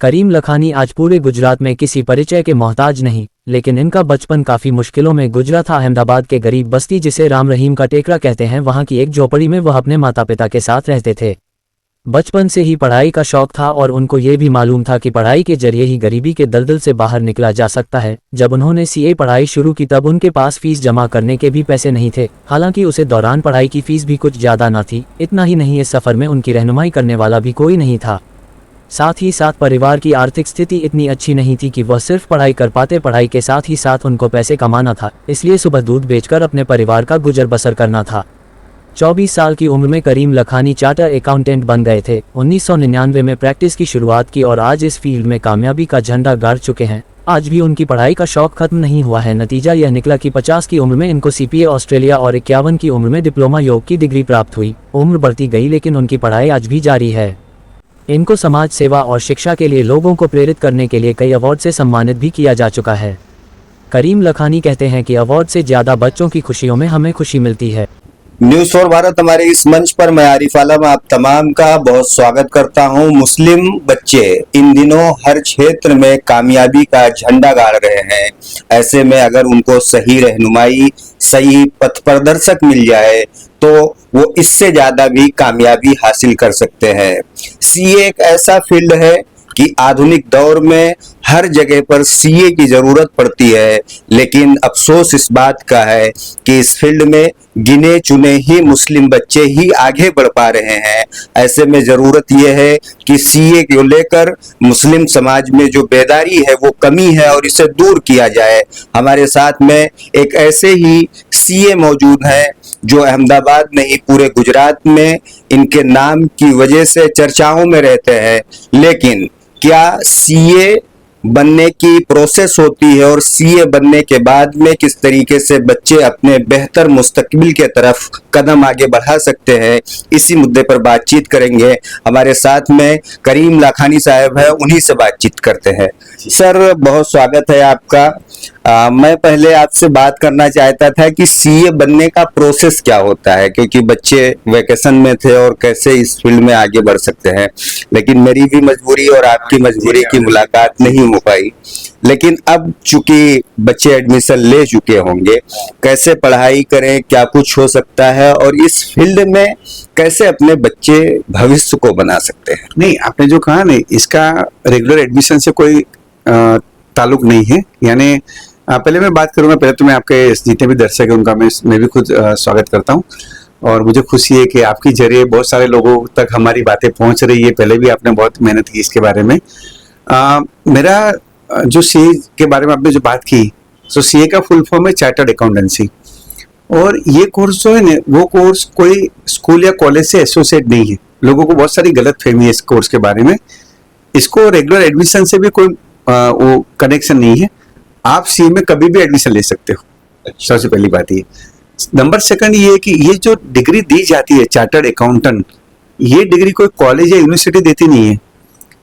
करीम लखानी आज पूरे गुजरात में किसी परिचय के मोहताज नहीं, लेकिन इनका बचपन काफ़ी मुश्किलों में गुजरा था। अहमदाबाद के गरीब बस्ती जिसे राम रहीम का टेकरा कहते हैं, वहाँ की एक झोपड़ी में वह अपने माता पिता के साथ रहते थे। बचपन से ही पढ़ाई का शौक था और उनको ये भी मालूम था कि पढ़ाई के जरिए ही गरीबी के दलदल से बाहर निकला जा सकता है। जब उन्होंने सीए पढ़ाई शुरू की तब उनके पास फीस जमा करने के भी पैसे नहीं थे। हालांकि उसे दौरान पढ़ाई की फीस भी कुछ ज़्यादा न थी। इतना ही नहीं, इस सफ़र में उनकी रहनुमाई करने वाला भी कोई नहीं था। साथ ही साथ परिवार की आर्थिक स्थिति इतनी अच्छी नहीं थी कि वह सिर्फ पढ़ाई कर पाते। पढ़ाई के साथ ही साथ उनको पैसे कमाना था, इसलिए सुबह दूध बेचकर अपने परिवार का गुजर बसर करना था। 24 साल की उम्र में करीम लखानी चार्टर अकाउंटेंट बन गए थे। 1999 में प्रैक्टिस की शुरुआत की और आज इस फील्ड में कामयाबी का झंडा गाड़ चुके हैं। आज भी उनकी पढ़ाई का शौक खत्म नहीं हुआ है। नतीजा यह निकला कि 50 की उम्र में इनको सीपीए ऑस्ट्रेलिया और 51 की उम्र में डिप्लोमा योग की डिग्री प्राप्त हुई। उम्र बढ़ती गई लेकिन उनकी पढ़ाई आज भी जारी है। इनको समाज सेवा और शिक्षा के लिए लोगों को प्रेरित करने के लिए कई अवार्ड से सम्मानित भी किया जा चुका है। करीम लखानी कहते हैं कि अवार्ड से ज़्यादा बच्चों की खुशियों में हमें खुशी मिलती है। न्यूज़ फॉर भारत हमारे इस मंच पर मैं आरिफ आलम आप तमाम का बहुत स्वागत करता हूं। मुस्लिम बच्चे इन दिनों हर क्षेत्र में कामयाबी का झंडा गाड़ रहे हैं। ऐसे में अगर उनको सही रहनुमाई, सही पथ प्रदर्शक मिल जाए तो वो इससे ज्यादा भी कामयाबी हासिल कर सकते हैं। सीए एक ऐसा फील्ड है कि आधुनिक दौर में हर जगह पर सीए की जरूरत पड़ती है, लेकिन अफसोस इस बात का है कि इस फील्ड में गिने चुने ही मुस्लिम बच्चे ही आगे बढ़ पा रहे हैं। ऐसे में जरूरत यह है कि सीए को लेकर मुस्लिम समाज में जो बेदारी है वो कमी है और इसे दूर किया जाए। हमारे साथ में एक ऐसे ही सीए मौजूद हैं जो अहमदाबाद नहीं पूरे गुजरात में इनके नाम की वजह से चर्चाओं में रहते हैं। लेकिन क्या सीए बनने की प्रोसेस होती है और सीए बनने के बाद में किस तरीके से बच्चे अपने बेहतर मुस्तकबिल के तरफ कदम आगे बढ़ा सकते हैं, इसी मुद्दे पर बातचीत करेंगे। हमारे साथ में करीम लखानी साहब है, उन्हीं से बातचीत करते हैं। सर बहुत स्वागत है आपका। मैं पहले आपसे बात करना चाहता था कि सीए बनने का प्रोसेस क्या होता है, क्योंकि बच्चे वेकेशन में थे और कैसे इस फील्ड में आगे बढ़ सकते हैं। लेकिन मेरी भी मजबूरी और आपकी मजबूरी की मुलाकात नहीं हो पाई। लेकिन अब चूंकि बच्चे एडमिशन ले चुके होंगे, कैसे पढ़ाई करें, क्या कुछ हो सकता है और इस फील्ड में कैसे अपने बच्चे भविष्य को बना सकते हैं? नहीं, आपने जो कहा नहीं, इसका रेगुलर एडमिशन से कोई ताल्लुक नहीं है। यानी पहले मैं बात करूंगा, पहले तो मैं आपके जितने भी दर्शक हैं उनका मैं भी खुद स्वागत करता हूं और मुझे खुशी है कि आपके जरिए बहुत सारे लोगों तक हमारी बातें पहुंच रही है। पहले भी आपने बहुत मेहनत की इसके बारे में। मेरा जो सीए के बारे में आपने जो बात की, तो सीए का फुल फॉर्म है चार्टर्ड अकाउंटेंसी। और ये कोर्स जो है ना, वो कोर्स कोई स्कूल या कॉलेज से एसोसिएट नहीं है। लोगों को बहुत सारी गलत फहमी है इस कोर्स के बारे में। इसको रेगुलर एडमिशन से भी कोई वो कनेक्शन नहीं है। आप सीए में कभी भी एडमिशन ले सकते हो। सबसे पहली बात ये। नंबर सेकंड ये है कि ये जो डिग्री दी जाती है चार्टर्ड अकाउंटेंट, ये डिग्री कोई कॉलेज या यूनिवर्सिटी देती नहीं है।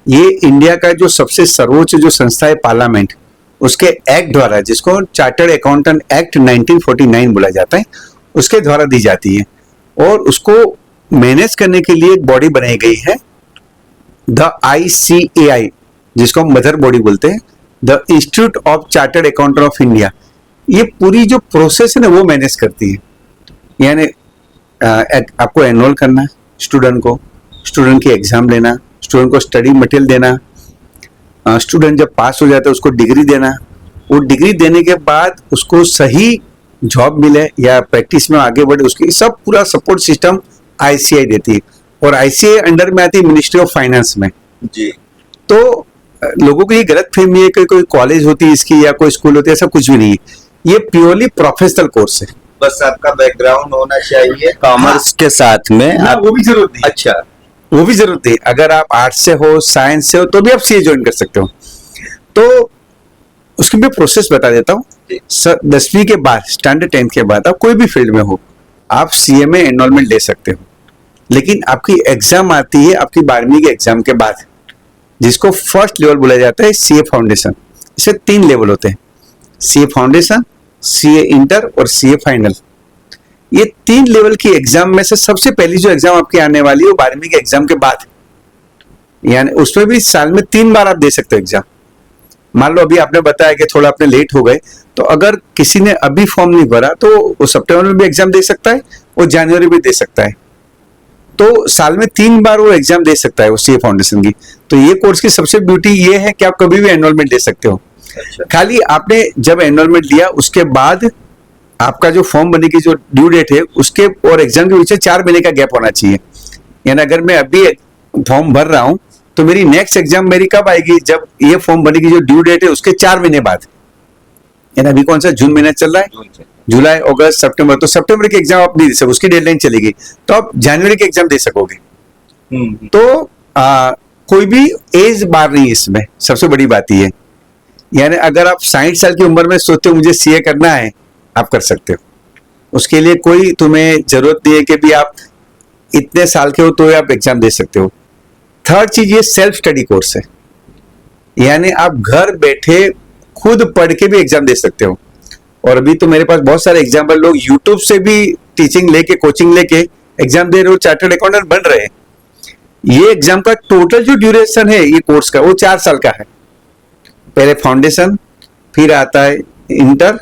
ये इंडिया का जो सबसे सर्वोच्च जो संस्था है पार्लियामेंट, उसके एक्ट द्वारा, जिसको चार्टर्ड अकाउंटेंट एक्ट 1949 बोला जाता है, उसके द्वारा दी जाती है। और उसको मैनेज करने के लिए एक बॉडी बनाई गई है, द ICAI, जिसको हम मदर बॉडी बोलते हैं, the institute of chartered accountant of India. ये पूरी जो प्रोसेस है ना वो मैनेज करती है। यानी आपको एनरोल करना, स्टूडेंट की एग्जाम लेना, स्टूडेंट को स्टडी मटेरियल देना, स्टूडेंट जब पास हो जाता है उसको डिग्री देना, वो डिग्री देने के बाद उसको सही जॉब मिले या प्रैक्टिस में आगे बढ़े, उसकी सब पूरा सपोर्ट सिस्टम ICAI देती है। और ICAI अंडर में आती है मिनिस्ट्री ऑफ फाइनेंस में जी। तो लोगों को ये गलत फहमी है कि कोई कॉलेज होती है इसकी या कोई स्कूल होती है, ऐसा कुछ भी नहीं है। ये प्योरली प्रोफेशनल कोर्स है। बस आपका बैकग्राउंड होना चाहिए कॉमर्स के साथ में। आप वो भी जरूरत नहीं। अच्छा, वो भी जरूरत नहीं। अगर आप आर्ट्स से हो, साइंस से हो, तो भी आप सीए ज्वाइन कर सकते हो। तो उसकी मैं प्रोसेस बता देता हूँ। 10वीं के बाद, स्टैंडर्ड 10th के बाद आप कोई भी फील्ड में हो, आप सीए में एनरोलमेंट ले सकते हो। लेकिन आपकी एग्जाम आती है आपकी 12वीं के एग्जाम के बाद, जिसको फर्स्ट लेवल बोला जाता है सीए फाउंडेशन। इसे 3 लेवल होते हैं, सीए फाउंडेशन, सीए इंटर और सीए फाइनल। ये 3 लेवल की एग्जाम में से सबसे पहली जो एग्जाम आपकी आने वाली है वो 12वीं के एग्जाम के बाद। यानी उसमें भी साल में 3 बार आप दे सकते हो एग्जाम। मान लो अभी आपने बताया कि थोड़ा अपने लेट हो गए, तो अगर किसी ने अभी फॉर्म नहीं भरा तो वो सितंबर में भी एग्जाम दे सकता है और जनवरी में दे सकता है। तो साल में 3 बार वो एग्जाम दे सकता है वो सीए फाउंडेशन की। तो ये कोर्स की सबसे ब्यूटी ये है कि आप कभी भी एनरोलमेंट ले सकते हो। खाली आपने जब एनरोलमेंट लिया उसके बाद आपका जो फॉर्म भरने की जो ड्यू डेट है उसके और एग्जाम के बीच में 4 महीने का गैप होना चाहिए। यानी अगर मैं अभी फॉर्म भर रहा हूं तो मेरी नेक्स्ट एग्जाम मेरी कब आएगी, जब ये फॉर्म भरने की जो ड्यू डेट है उसके 4 महीने बाद। यानी अभी कौन सा जून महीना चल रहा है, जुलाई अगस्त सितंबर, तो सितंबर की एग्जाम आप नहीं दे सकते, उसकी डेडलाइन चलेगी, तो आप जनवरी की एग्जाम दे सकोगे। तो कोई भी एज बार नहीं है इसमें, सबसे बड़ी बात ये है। यानी अगर आप 60 साल की उम्र में सोचते हो मुझे सीए करना है, आप कर सकते हो। उसके लिए कोई तुम्हें जरूरत नहीं है कि भी आप इतने साल के हो तो आप एग्जाम दे सकते हो। थर्ड चीज ये सेल्फ स्टडी कोर्स है, यानी आप घर बैठे खुद पढ़ के भी एग्जाम दे सकते हो। और अभी तो मेरे पास बहुत सारे एग्जाम्पल, लोग यूट्यूब से भी टीचिंग लेके कोचिंग लेके एग्जाम दे रहे हो, चार्टर्ड अकाउंटेंट बन रहे हैं। ये एग्जाम का टोटल जो ड्यूरेशन है ये कोर्स का वो 4 साल का है। पहले फाउंडेशन, फिर आता है इंटर,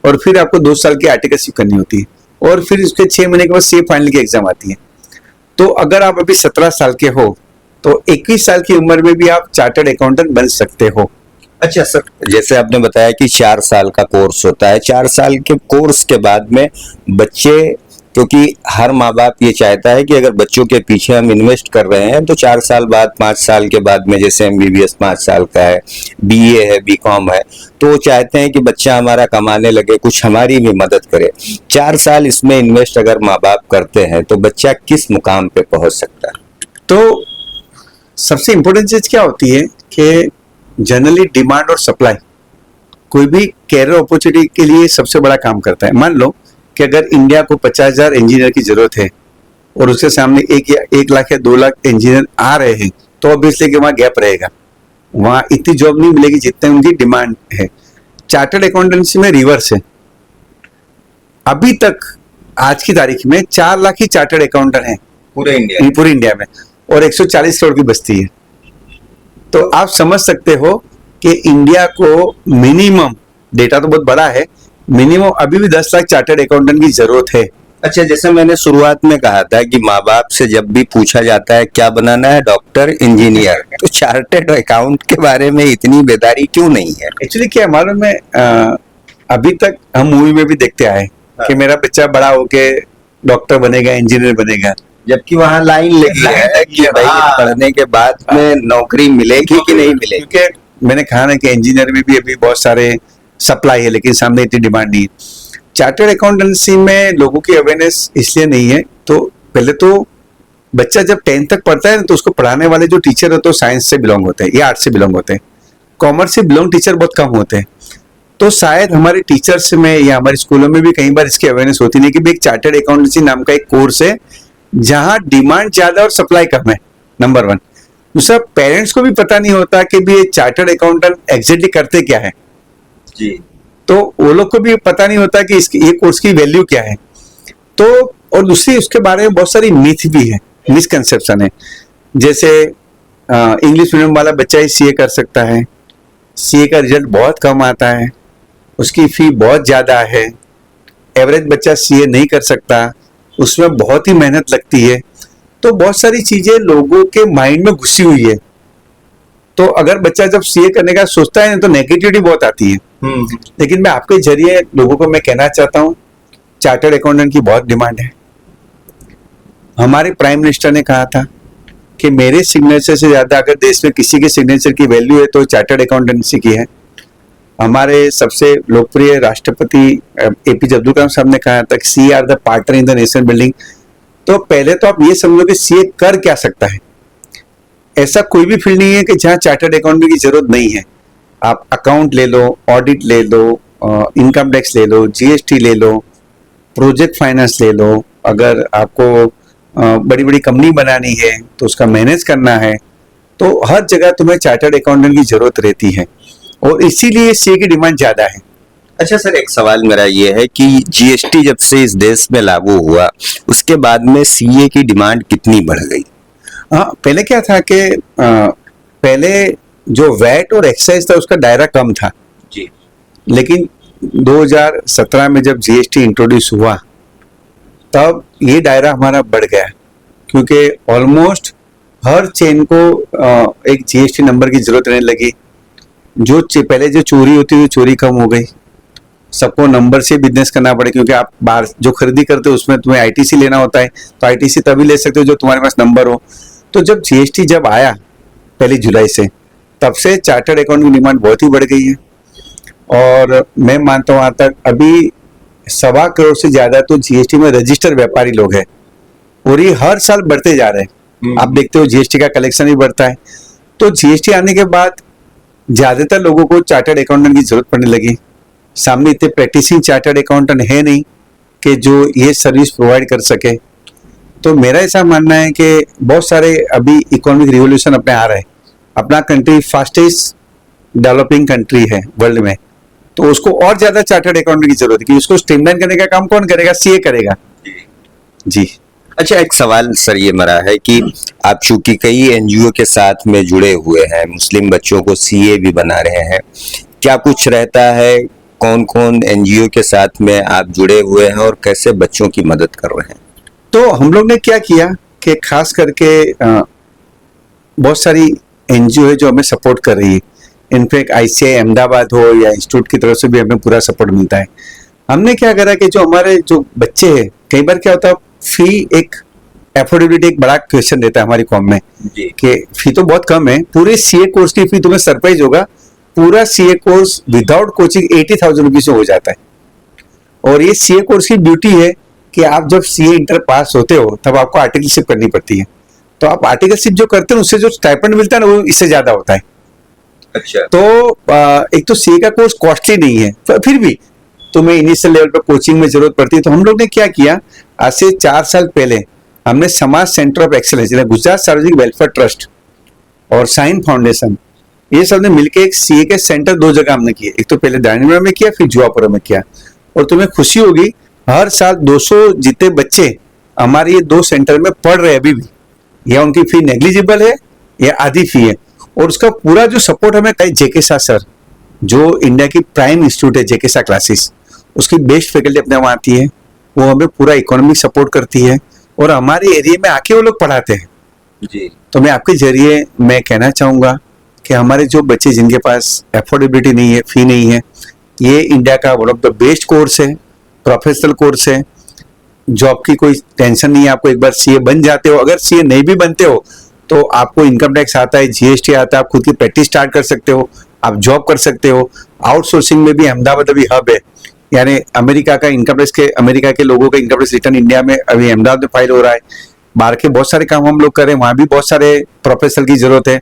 और फिर आपको 2 साल की आर्टिकलशिप करनी होती है, और फिर उसके 6 महीने के बाद सीए फाइनल की एग्जाम आती है। तो अगर आप अभी 17 साल के हो तो 21 साल की उम्र में भी आप चार्टर्ड अकाउंटेंट बन सकते हो। अच्छा सर, जैसे आपने बताया कि 4 साल का कोर्स होता है, 4 साल के कोर्स के बाद में बच्चे, क्योंकि हर माँ बाप ये चाहता है कि अगर बच्चों के पीछे हम इन्वेस्ट कर रहे हैं तो 4 साल बाद, 5 साल के बाद में, जैसे एमबीबीएस 5 साल का है, बीए है, बीकॉम है, तो वो चाहते हैं कि बच्चा हमारा कमाने लगे, कुछ हमारी भी मदद करे। 4 साल इसमें इन्वेस्ट अगर माँ बाप करते हैं तो बच्चा किस मुकाम पे पहुंच सकता है? तो सबसे इंपॉर्टेंट चीज क्या होती है कि जनरली डिमांड और सप्लाई कोई भी कैरियर अपॉर्चुनिटी के लिए सबसे बड़ा काम करता है। मान लो कि अगर इंडिया को 50,000 इंजीनियर की जरूरत है और उसके सामने 1 लाख या 2 लाख इंजीनियर आ रहे हैं, तो ऑब्वियसली कि वहाँ गैप रहेगा, वहाँ इतनी जॉब नहीं मिलेगी जितनी उनकी डिमांड है। चार्टर्ड अकाउंटेंसी में रिवर्स है। अभी तक आज की तारीख में 4 लाख ही चार्टर्ड अकाउंटेंट हैं पूरे इंडिया में, और 140 करोड़ की बस्ती है। तो आप समझ सकते हो कि इंडिया को मिनिमम, डेटा तो बहुत बड़ा है, मिनिमम अभी भी 10 लाख चार्टर्ड अकाउंटेंट की जरूरत है। अच्छा, जैसे मैंने शुरुआत में कहा था कि माँ बाप से जब भी पूछा जाता है क्या बनाना है, डॉक्टर, इंजीनियर, तो चार्टर्ड अकाउंट के बारे में इतनी बेदारी क्यों नहीं है? एक्चुअली क्या मालूम है, अभी तक हम मूवी में भी देखते आए कि मेरा बच्चा बड़ा होके डॉक्टर बनेगा, इंजीनियर बनेगा, जबकि वहाँ लाइन लगी है कि भाई पढ़ने के बाद में नौकरी मिलेगी कि नहीं मिलेगी। क्योंकि मैंने कहा ना कि इंजीनियर में भी अभी बहुत सारे सप्लाई है, लेकिन सामने इतनी डिमांड नहीं है। चार्टर्ड अकाउंटेंसी में लोगों की अवेयरनेस इसलिए नहीं है। तो पहले तो बच्चा जब 10th तक पढ़ता है तो उसको पढ़ाने वाले जो टीचर होते हैं साइंस से बिलोंग होते हैं या आर्ट्स से बिलोंग होते हैं, कॉमर्स से बिलोंग टीचर बहुत कम होते हैं। तो शायद हमारे टीचर्स में या हमारे स्कूलों में भी कई बार इसकी अवेयरनेस होती नहीं कि भी एक चार्टर्ड अकाउंटेंसी नाम का एक कोर्स है जहां डिमांड ज्यादा और सप्लाई कम है, नंबर 1। दूसरा, पेरेंट्स को भी पता नहीं होता कि भी ये चार्टर्ड अकाउंटेंट एग्जैक्टली करते क्या है जी। तो वो लोग को भी पता नहीं होता कि ये कोर्स की वैल्यू क्या है। तो और दूसरी, उसके बारे में बहुत सारी मिथ भी है, मिसकंसेप्शन है। जैसे इंग्लिश मीडियम वाला बच्चा ही सीए कर सकता है, सीए का रिजल्ट बहुत कम आता है, उसकी फी बहुत ज्यादा है, एवरेज बच्चा सीए नहीं कर सकता, उसमें बहुत ही मेहनत लगती है। तो बहुत सारी चीजें लोगों के माइंड में घुसी हुई है। तो अगर बच्चा जब सीए करने का सोचता है तो नेगेटिविटी बहुत आती है। लेकिन मैं आपके जरिए लोगों को मैं कहना चाहता हूँ, चार्टर्ड अकाउंटेंट की बहुत डिमांड है। हमारे प्राइम मिनिस्टर ने कहा था कि मेरे सिग्नेचर से ज्यादा अगर देश में किसी के सिग्नेचर की वैल्यू है तो चार्टर्ड अकाउंटेंसी की है। हमारे सबसे लोकप्रिय राष्ट्रपति एपीजे अब्दुल कलाम साहब ने कहा था कि see are the partner in the nation building. तो पहले तो आप ये समझो कि सीए कर क्या सकता है। ऐसा कोई भी फील्ड नहीं है कि जहाँ चार्टर्ड अकाउंटेंट की जरूरत नहीं है। आप अकाउंट ले लो, ऑडिट ले लो, इनकम टैक्स ले लो, जीएसटी ले लो, प्रोजेक्ट फाइनेंस ले लो। अगर आपको बड़ी बड़ी कंपनी बनानी है तो उसका मैनेज करना है, तो हर जगह तुम्हें चार्टर्ड अकाउंटेंट की जरूरत रहती है और इसीलिए सीए की डिमांड ज्यादा है। अच्छा सर, एक सवाल मेरा ये है कि जीएसटी जब से इस देश में लागू हुआ उसके बाद में सीए की डिमांड कितनी बढ़ गई? हाँ, पहले क्या था कि पहले जो वैट और एक्साइज था उसका दायरा कम था, जी लेकिन 2017 में जब जीएसटी इंट्रोड्यूस हुआ तब ये दायरा हमारा बढ़ गया, क्योंकि ऑलमोस्ट हर चेन को एक जीएसटी नंबर की जरूरत रहने लगी। जो पहले जो चोरी होती थी चोरी कम हो गई, सबको नंबर से बिजनेस करना पड़े, क्योंकि आप बाहर जो खरीदी करते हो उसमें तुम्हें आईटीसी लेना होता है, तो आईटीसी तभी ले सकते हो जो तुम्हारे पास नंबर हो। तो जब जीएसटी जब आया 1 जुलाई से, तब से चार्टर्ड अकाउंट की डिमांड बहुत ही बढ़ गई है। और मैं मानता हूँ आज तक अभी 1.25 करोड़ से ज्यादा तो जीएसटी में रजिस्टर्ड व्यापारी लोग हैं, और ये हर साल बढ़ते जा रहे हैं। आप देखते हो जीएसटी का कलेक्शन भी बढ़ता है। तो जीएसटी आने के बाद ज्यादातर लोगों को चार्टर्ड अकाउंटेंट की जरूरत पड़ने लगी। सामने इतने प्रैक्टिसिंग चार्टर्ड अकाउंटेंट है नहीं कि जो ये सर्विस प्रोवाइड कर सके। तो मेरा ऐसा मानना है कि बहुत सारे अभी इकोनॉमिक रिवोल्यूशन अपने आ रहे हैं। अपना कंट्री फास्टेस्ट डेवलपिंग कंट्री है वर्ल्ड में, तो उसको और ज्यादा चार्टर्ड अकाउंटेंट की जरूरत है कि उसको स्ट्रीमलाइन करने का काम कौन करेगा? सीए करेगा। जी। अच्छा, एक सवाल सर ये मरा है कि आप चूंकि कई एनजीओ के साथ में जुड़े हुए हैं, मुस्लिम बच्चों को सीए भी बना रहे हैं, क्या कुछ रहता है? कौन कौन एनजीओ के साथ में आप जुड़े हुए हैं और कैसे बच्चों की मदद कर रहे हैं? तो हम लोग ने क्या किया कि खास करके बहुत सारी एनजीओ है जो हमें सपोर्ट कर रही है। इनफैक्ट आईसीआई अहमदाबाद हो या इंस्टीट्यूट की तरफ से भी हमें पूरा सपोर्ट मिलता है। हमने क्या करा कि जो हमारे जो बच्चे हैं, कई बार क्या होता है फी एक एफोर्डेबिलिटी एक बड़ा क्वेश्चन देता है हमारी कॉम में कि फी तो बहुत कम है। पूरे सीए कोर्स की फी, तुम्हें सरप्राइज होगा, पूरा CA course without coaching 80,000 rupees में हो जाता है। और ये सीए कोर्स की ब्यूटी है कि आप जब सीए इंटर पास होते हो तब आपको आर्टिकलशिप करनी पड़ती है। तो आप आर्टिकलशिप जो करते हैं उससे जो स्टाइपेंड मिलता है ना वो इससे ज्यादा होता है। अच्छा। तो एक तो सीए का कोर्स कॉस्टली नहीं है, तो फिर भी तुम्हें इनिशियल लेवल पर कोचिंग में जरूरत पड़ती है। तो हम लोग ने क्या किया, आज से 4 साल पहले हमने समाज सेंटर ऑफ एक्सेलेंस गुजरात सार्वजनिक वेलफेयर ट्रस्ट और साइन फाउंडेशन, ये सब ने मिलकर एक सीए के सेंटर 2 जगह हमने किए। एक तो पहले दानिमरा में किया, फिर जुआपुरा में किया। और तुम्हें खुशी होगी, हर साल 200 जितने बच्चे हमारे ये 2 सेंटर में पढ़ रहे हैं अभी भी। या उनकी फी नेग्लिजिबल है या आधी फी है। और उसका पूरा जो सपोर्ट हमें कई जेकेसा सर, जो इंडिया की प्राइम इंस्टीट्यूट है जेकेसा क्लासेस, उसकी बेस्ट फैकल्टी अपने वहाँ आती है, वो हमें पूरा इकोनॉमिक सपोर्ट करती है और हमारे एरिया में आके वो लोग पढ़ाते हैं। जी। तो मैं आपके जरिए मैं कहना चाहूँगा कि हमारे जो बच्चे जिनके पास एफोर्डेबिलिटी नहीं है, फी नहीं है, ये इंडिया का one of the best course है, प्रोफेशनल कोर्स है। जॉब की कोई टेंशन नहीं है, आपको एक बार सीए बन जाते हो, अगर सीए नहीं भी बनते हो तो आपको इनकम टैक्स आता है, जीएसटी आता है, आप खुद की प्रैक्टिस स्टार्ट कर सकते हो, आप जॉब कर सकते हो। आउटसोर्सिंग में भी अहमदाबाद अभी हब है, यानी अमेरिका का इनकम टैक्स के, अमेरिका के लोगों का इनकम टैक्स रिटर्न इंडिया में अभी अहमदाबाद में फाइल हो रहा है। बाहर के बहुत सारे काम हम लोग करें, वहाँ भी बहुत सारे प्रोफेसर की जरूरत है।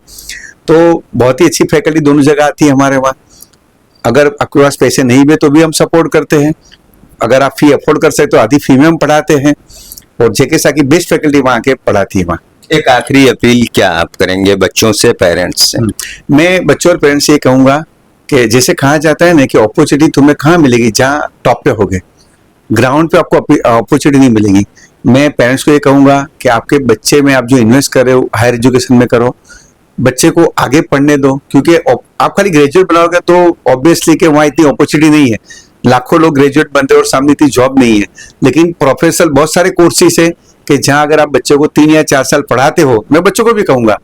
तो बहुत ही अच्छी फैकल्टी दोनों जगह आती है हमारे वहाँ। अगर आपके पास पैसे नहीं भी तो भी हम सपोर्ट करते हैं। अगर आप फी अफोर्ड कर सकते तो आधी फी में हम पढ़ाते हैं, और जेकेसा की बेस्ट फैकल्टी वहाँ के पढ़ाती है। वहाँ एक आखिरी अपील क्या आप करेंगे बच्चों से, पेरेंट्स से? मैं बच्चों और पेरेंट्स से ये कहूँगा कि जैसे कहा जाता है ना कि अपॉर्चुनिटी तुम्हें कहाँ मिलेगी, जहाँ टॉप पे होगे, ग्राउंड पे आपको अपॉर्चुनिटी नहीं मिलेगी। मैं पेरेंट्स को ये कहूँगा कि आपके बच्चे में आप जो इन्वेस्ट कर रहे हो हायर एजुकेशन में करो, बच्चे को आगे पढ़ने दो, क्योंकि आप खाली ग्रेजुएट बनाओगे तो ऑब्वियसली कि वहाँ इतनी अपॉर्चुनिटी नहीं है। लाखों लोग ग्रेजुएट बनते हैं और सामने इतनी जॉब नहीं है। लेकिन प्रोफेशनल बहुत सारे कोर्सेज है कि जहाँ अगर आप बच्चों को 3 या 4 साल पढ़ाते हो, मैं बच्चों को भी कहूँगा,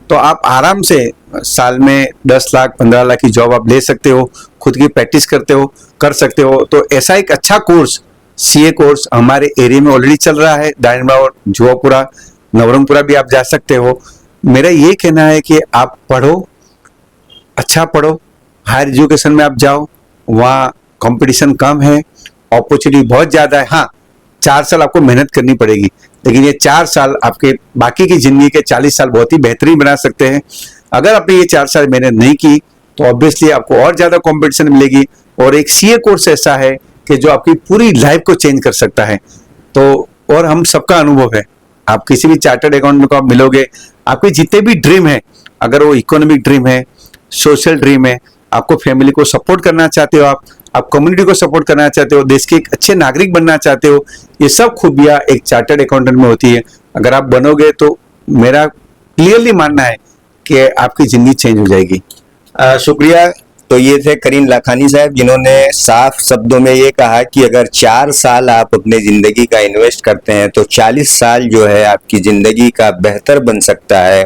तो आप आराम से साल में 10 लाख 15 लाख की जॉब आप ले सकते हो, खुद की प्रैक्टिस करते हो, कर सकते हो। तो ऐसा एक अच्छा कोर्स, सीए कोर्स हमारे एरिया में ऑलरेडी चल रहा है। दानिमरा और जुआपुरा, नवरंगपुरा भी आप जा सकते हो। मेरा ये कहना है कि आप पढ़ो, अच्छा पढ़ो, हायर एजुकेशन में आप जाओ, वहाँ कंपटीशन कम है, अपॉर्चुनिटी बहुत ज़्यादा है। हाँ, 4 साल आपको मेहनत करनी पड़ेगी, लेकिन ये 4 साल आपके बाकी की जिंदगी के 40 साल बहुत ही बेहतरीन बना सकते हैं। अगर आपने ये 4 साल मेहनत नहीं की तो ऑब्वियसली आपको और ज़्यादा कंपटीशन मिलेगी। और एक सीए कोर्स ऐसा है कि जो आपकी पूरी लाइफ को चेंज कर सकता है। तो और हम सबका अनुभव है, आप किसी भी चार्टर्ड अकाउंटेंट को आप मिलोगे, आपके जितने भी ड्रीम है, अगर वो इकोनॉमिक ड्रीम है, सोशल ड्रीम है, आपको फैमिली को सपोर्ट करना चाहते हो, आप कम्युनिटी को सपोर्ट करना चाहते हो, देश के एक अच्छे नागरिक बनना चाहते हो, ये सब खूबियां एक चार्टर्ड अकाउंटेंट में होती है। अगर आप बनोगे तो मेरा क्लियरली मानना है कि आपकी जिंदगी चेंज हो जाएगी। शुक्रिया। तो ये थे करीम लाखानी साहब, जिन्होंने साफ शब्दों में ये कहा कि अगर 4 साल आप अपने जिंदगी का इन्वेस्ट करते हैं तो 40 साल जो है आपकी जिंदगी का बेहतर बन सकता है।